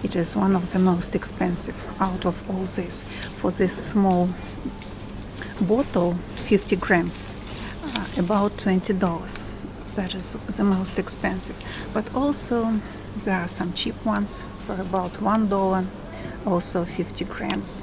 It is one of the most expensive out of all this. For this small bottle, 50 grams, about $20. That is the most expensive. But also there are some cheap ones for about $1, also 50 grams.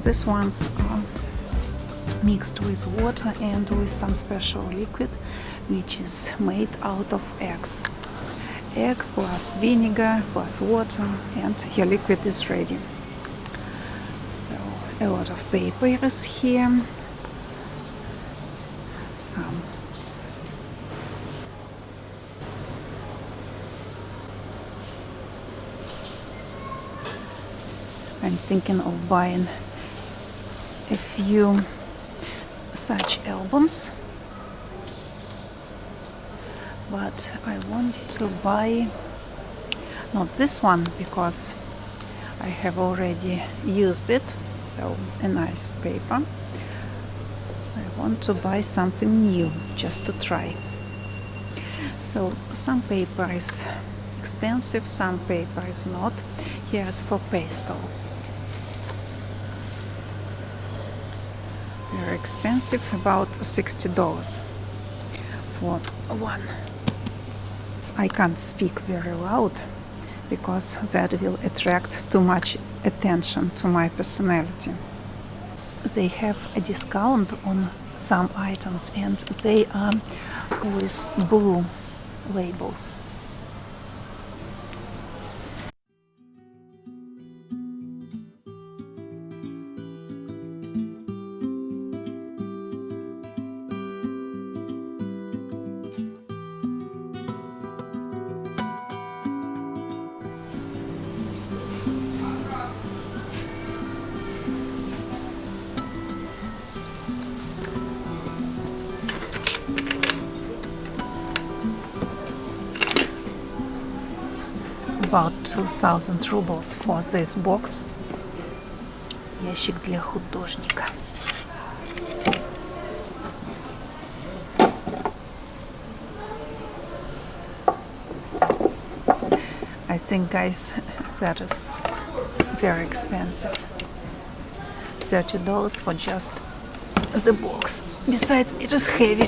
These ones are mixed with water and with some special liquid which is made out of eggs. Egg plus vinegar plus water, and your liquid is ready. So a lot of paper is here. Some I'm thinking of buying a few such albums, but I want to buy not this one because I have already used it, so a nice paper. I want to buy something new just to try. So some paper is expensive, some paper is not. Here's for pastel. Very expensive, about $60 for one. I can't speak very loud because that will attract too much attention to my personality. They have a discount on some items and they are with blue labels. About 2000 rubles for this box. Ящик для художника. I think, guys, that is very expensive. $30 for just the box. Besides, it is heavy.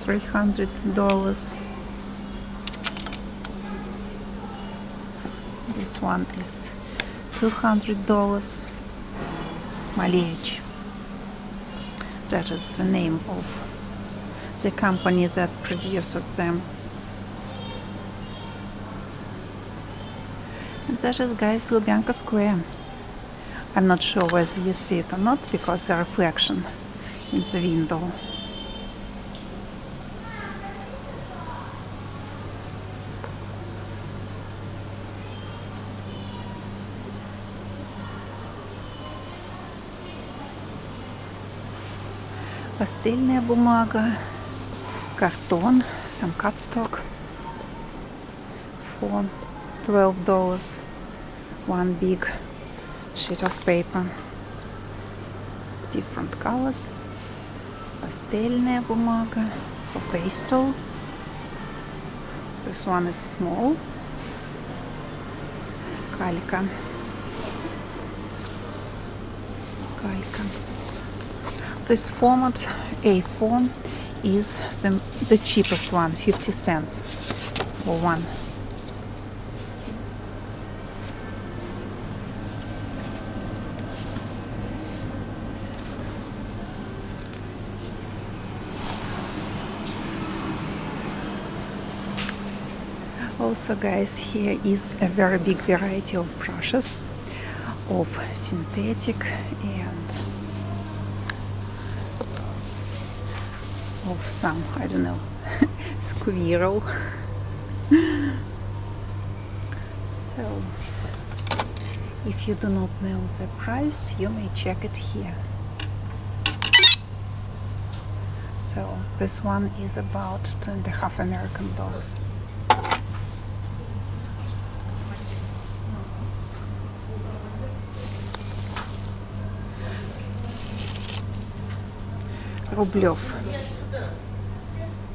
$300. This one is $200. Malevich. That is the name of the company that produces them. And that is, guys, Lubyanka Square. I'm not sure whether you see it or not because the reflection in the window. Пастельная бумага, картон, some cardstock for $12. One big sheet of paper, different colors. Пастельная бумага for pastel. This one is small. Калька. This format, A4, is the cheapest one, 50 cents for one. Also, guys, here is a very big variety of brushes. of synthetic and of some, I don't know, squirrel. So if you do not know the price, you may check it here. So this one is about $2.50 American dollars. Рублев.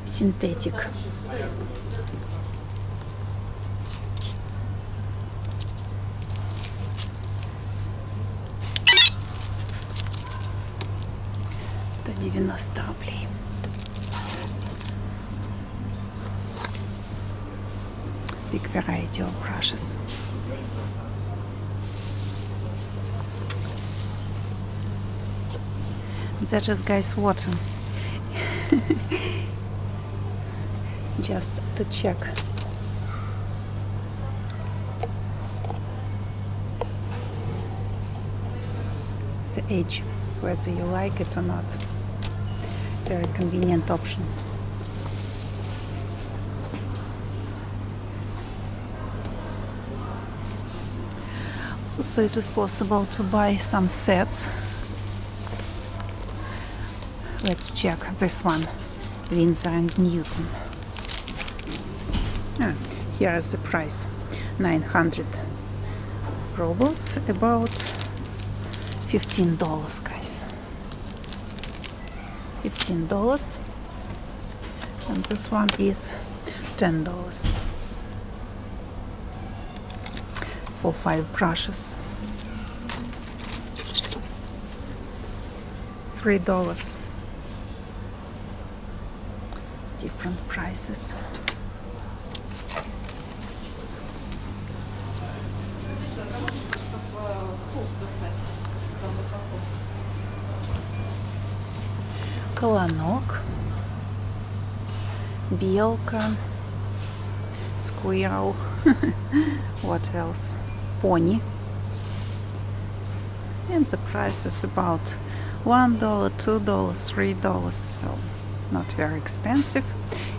Синтетик. $190. Big variety of brushes. That is, guys, water. Just to check. The edge, whether you like it or not. Very convenient option. Also, it is possible to buy some sets. Let's check this one, Winsor and Newton. Here is the price, 900 rubles, about $15, guys. $15, and this one is $10 for 5 brushes. $3. Different prices. Колонок, белка, squirrel, what else? Pony. And the price is about $1, $2, $3, so not very expensive.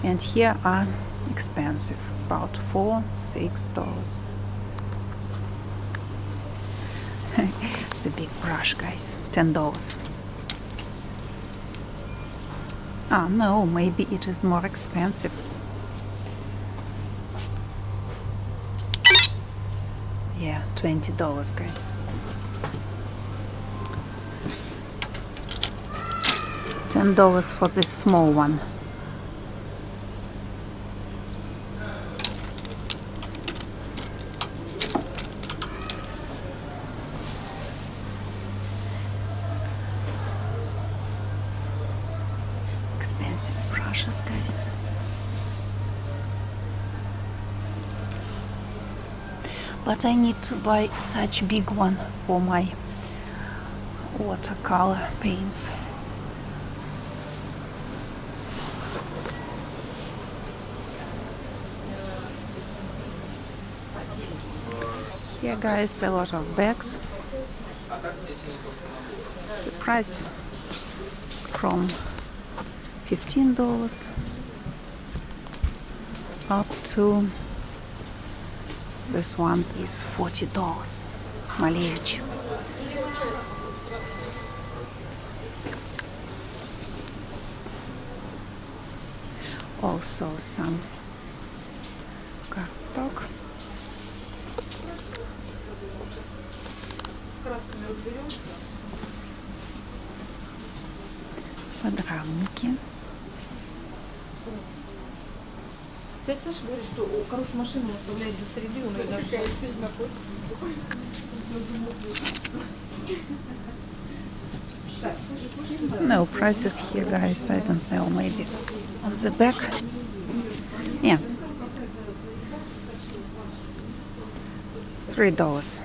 And here are expensive, about $4, $6. It's a big brush, guys, $10. Ah, no, maybe it is more expensive. Yeah, $20, guys. $10 for this small one. Expensive brushes, guys. But I need to buy such big one for my watercolor paints. Here, guys, a lot of bags. The price from $15 up to this one is $40. Malevich. Also some cardstock. Подрамники. Дядя Саша говорит, что, короче, машину оставляет за среды, у нее даже... No prices here, guys. I don't know, maybe on the back. Yeah, $3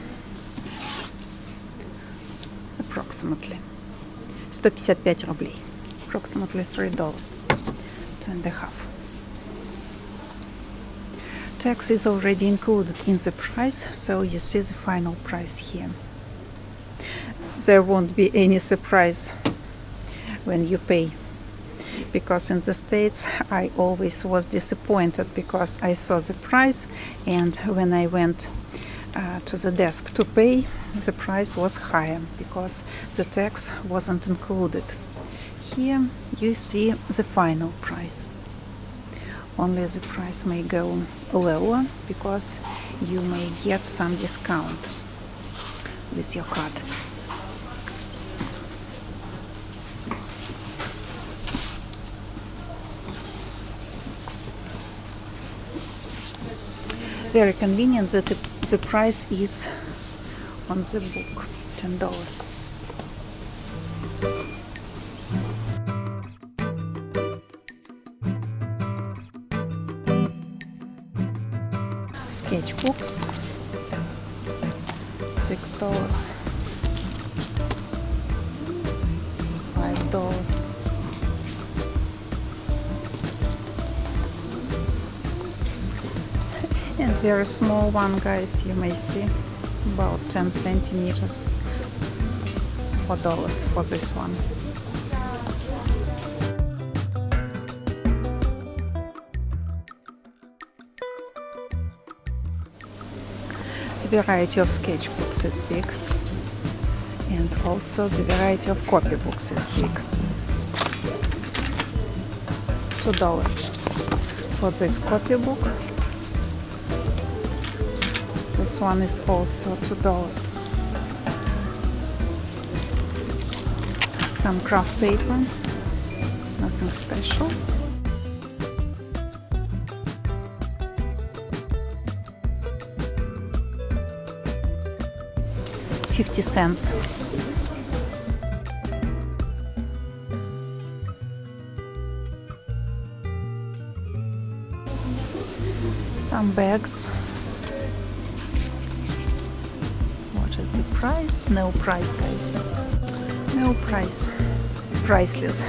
approximately. 155 рублей. Approximately $3. 2.5. Tax is already included in the price, so you see the final price here. there won't be any surprise when you pay. Because in the States I always was disappointed because I saw the price, and when I went to the desk to pay, the price was higher because the tax wasn't included. Here you see the final price. Only the price may go lower because you may get some discount with your card. Very convenient that the price is on the book, $10. Sketchbooks, $6, $5. And very small one, guys, you may see, about 10 centimeters, $4 for this one. The variety of sketchbooks is big, and also the variety of copybooks is big. $2 for this copybook. This one is also $2. Some craft paper, nothing special. 50 cents. Some bags. What is the price? No price, guys. No price. Priceless.